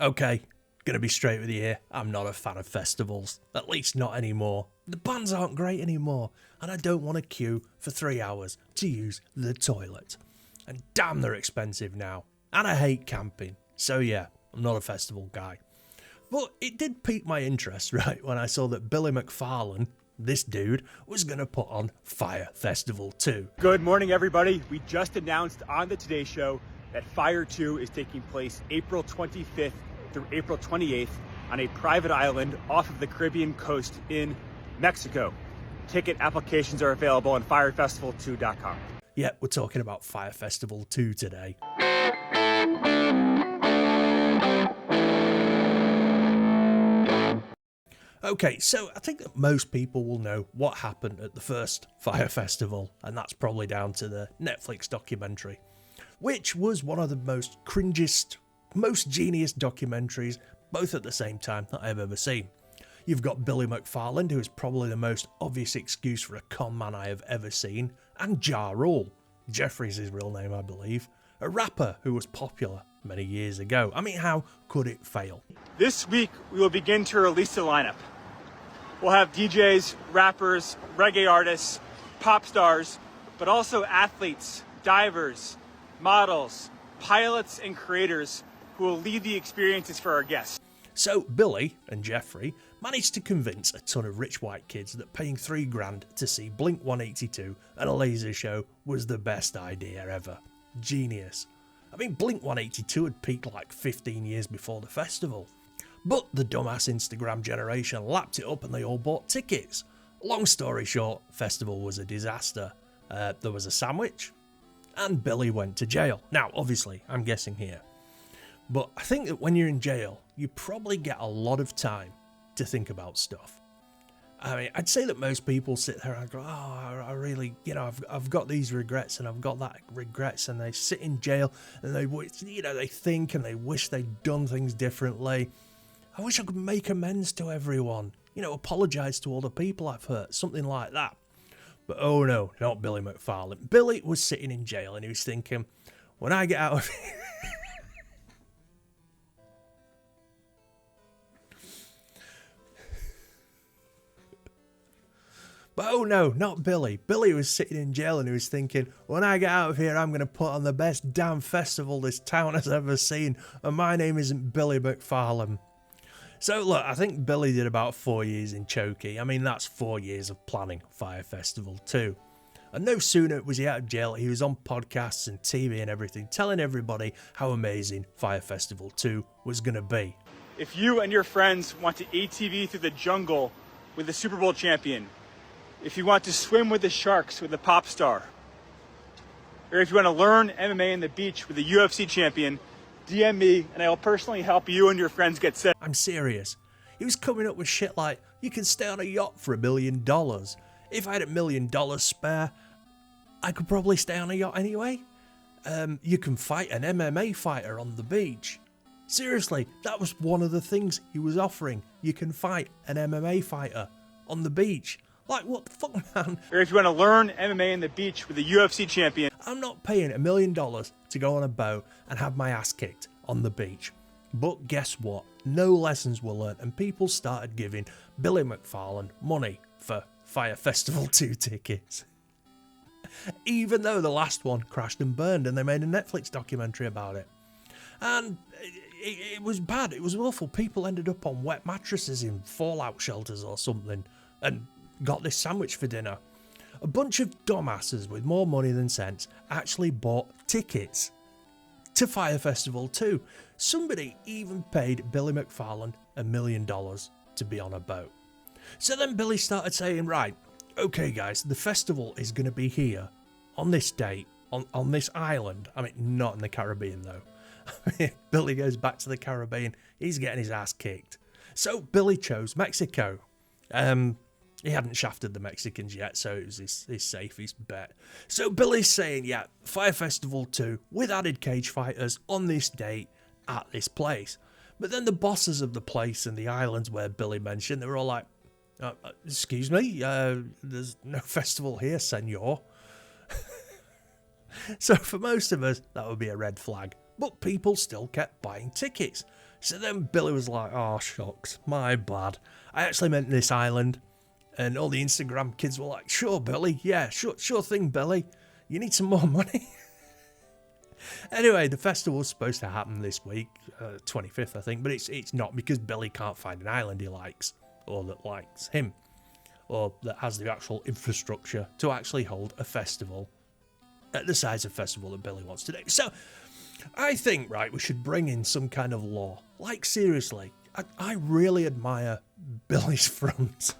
Okay, gonna be straight with you here. I'm not a fan of festivals. At least not anymore. The bands aren't great anymore, and I don't want to queue for 3 hours to use the toilet. And damn, they're expensive now. And I hate camping. So yeah, I'm not a festival guy. But it did pique my interest, right, when I saw that Billy McFarland, this dude, was going to put on Fyre Festival 2. Good morning, everybody. We just announced on the Today Show that Fyre 2 is taking place April 25th through April 28th on a private island off of the Caribbean coast in Mexico. Ticket applications are available on firefestival2.com. Yeah, we're talking about Fyre Festival 2 today. Okay, so I think that most people will know what happened at the first Fyre Festival, and that's probably down to the Netflix documentary, which was one of the most cringiest, most genius documentaries, both at the same time, that I've ever seen. You've got Billy McFarland, who is probably the most obvious excuse for a con man I have ever seen, and Ja Rule, Jeffrey's his real name, I believe, a rapper who was popular many years ago. I mean, how could it fail? This week, we will begin to release the lineup. We'll have DJs, rappers, reggae artists, pop stars, but also athletes, divers, models, pilots, and creators who will lead the experiences for our guests. So Billy and Jeffrey managed to convince a ton of rich white kids that paying $3,000 to see Blink 182 at a laser show was the best idea ever. Genius. I mean, Blink 182 had peaked like 15 years before the festival. But the dumbass Instagram generation lapped it up and they all bought tickets. Long story short, festival was a disaster. There was a sandwich, and Billy went to jail. Now, obviously, I'm guessing here. But I think that when you're in jail, you probably get a lot of time to think about stuff. I mean, I'd say that most people sit there and go, oh, I really, I've got these regrets and I've got that regrets, and they sit in jail and they think and they wish they'd done things differently. I wish I could make amends to everyone, apologise to all the people I've hurt, something like that. But oh no, not Billy McFarland. Billy was sitting in jail and he was thinking, when I get out of here, but oh no, not Billy. Billy was sitting in jail and he was thinking, when I get out of here, I'm going to put on the best damn festival this town has ever seen, and my name isn't Billy McFarland. So look, I think Billy did about 4 years in Chokey. I mean, that's 4 years of planning Fyre Festival 2. And no sooner was he out of jail, he was on podcasts and TV and everything, telling everybody how amazing Fyre Festival 2 was going to be. If you and your friends want to ATV through the jungle with the Super Bowl champion, if you want to swim with the sharks with a pop star, or if you want to learn MMA on the beach with a UFC champion, DM me and I'll personally help you and your friends get set. I'm serious. He was coming up with shit like, you can stay on a yacht for $1 million. If I had $1 million spare, I could probably stay on a yacht anyway. You can fight an MMA fighter on the beach. Seriously, that was one of the things he was offering. You can fight an MMA fighter on the beach. Like, what the fuck, man? Or if you want to learn MMA on the beach with a UFC champion. I'm not paying $1 million to go on a boat and have my ass kicked on the beach. But guess what? No lessons were learnt, and people started giving Billy McFarland money for Fyre Festival 2 tickets. Even though the last one crashed and burned and they made a Netflix documentary about it. And it was bad. It was awful. People ended up on wet mattresses in fallout shelters or something and got this sandwich for dinner. A bunch of dumbasses with more money than sense actually bought tickets to Fyre Festival 2. Somebody even paid Billy McFarland $1 million to be on a boat. So then Billy started saying, right, okay guys, the festival is going to be here on this date, on this island. I mean, not in the Caribbean though. Billy goes back to the Caribbean, he's getting his ass kicked. So Billy chose Mexico. He hadn't shafted the Mexicans yet, so it was his safest bet. So Billy's saying, yeah, Fyre Festival 2 with added cage fighters on this date at this place. But then the bosses of the place and the islands where Billy mentioned, they were all like, excuse me, there's no festival here, senor. So for most of us, that would be a red flag. But people still kept buying tickets. So then Billy was like, oh, shucks, my bad. I actually meant this island. And all the Instagram kids were like, sure, Billy, yeah, sure thing, Billy. You need some more money. Anyway, the festival's supposed to happen this week, 25th, I think, but it's not because Billy can't find an island he likes, or that likes him, or that has the actual infrastructure to actually hold a festival at the size of festival that Billy wants to do. So, I think, right, we should bring in some kind of law. Like, seriously, I really admire Billy's front.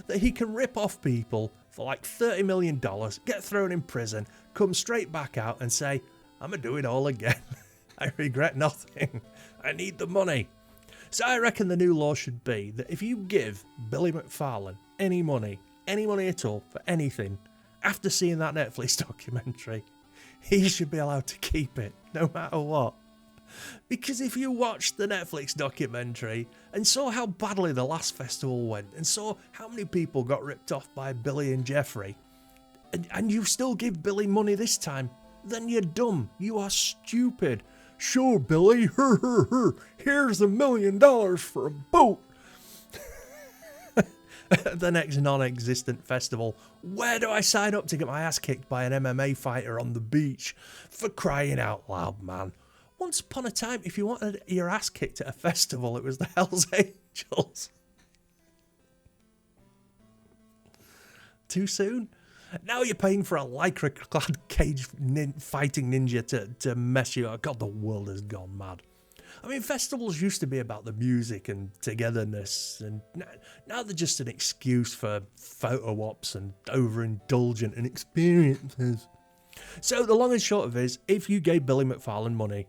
That he can rip off people for like $30 million, get thrown in prison, come straight back out and say, I'm going to do it all again. I regret nothing. I need the money. So I reckon the new law should be that if you give Billy McFarland any money at all for anything, after seeing that Netflix documentary, he should be allowed to keep it, no matter what. Because if you watched the Netflix documentary and saw how badly the last festival went and saw how many people got ripped off by Billy and Jeffrey, and you still give Billy money this time, then you're dumb. You are stupid. Sure, Billy, here's $1 million for a boat. The next non-existent festival. Where do I sign up to get my ass kicked by an MMA fighter on the beach? For crying out loud, man. Once upon a time, if you wanted your ass kicked at a festival, it was the Hells Angels. Too soon? Now you're paying for a lycra-clad cage fighting ninja to mess you up. God, the world has gone mad. I mean, festivals used to be about the music and togetherness, and now they're just an excuse for photo ops and overindulgent and experiences. So the long and short of it is, if you gave Billy McFarland money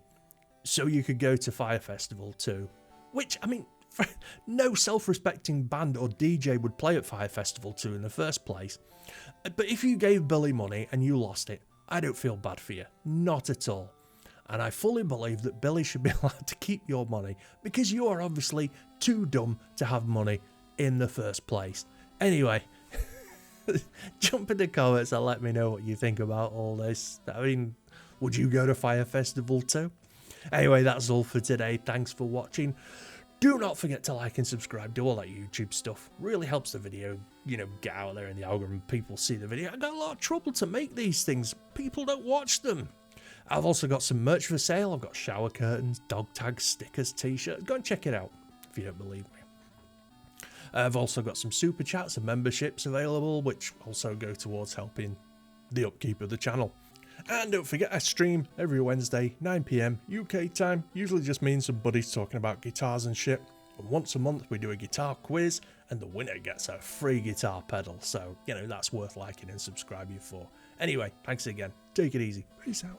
so you could go to Fyre Festival too, which, I mean, no self-respecting band or DJ would play at Fyre Festival 2 in the first place. But if you gave Billy money and you lost it, I don't feel bad for you. Not at all. And I fully believe that Billy should be allowed to keep your money because you are obviously too dumb to have money in the first place. Anyway, jump in the comments and let me know what you think about all this. I mean, would you go to Fyre Festival too? Anyway, that's all for today. Thanks for watching. Do not forget to like and subscribe, do all that YouTube stuff. Really helps the video, get out there in the algorithm, people see the video. I got a lot of trouble to make these things. People don't watch them. I've also got some merch for sale. I've got shower curtains, dog tags, stickers, t-shirts. Go and check it out if you don't believe me. I've also got some super chats and memberships available, which also go towards helping the upkeep of the channel. And don't forget, I stream every Wednesday, 9 PM UK time. Usually just means some buddies talking about guitars and shit. And once a month we do a guitar quiz, and the winner gets a free guitar pedal. So, that's worth liking and subscribing for. Anyway, thanks again. Take it easy. Peace out.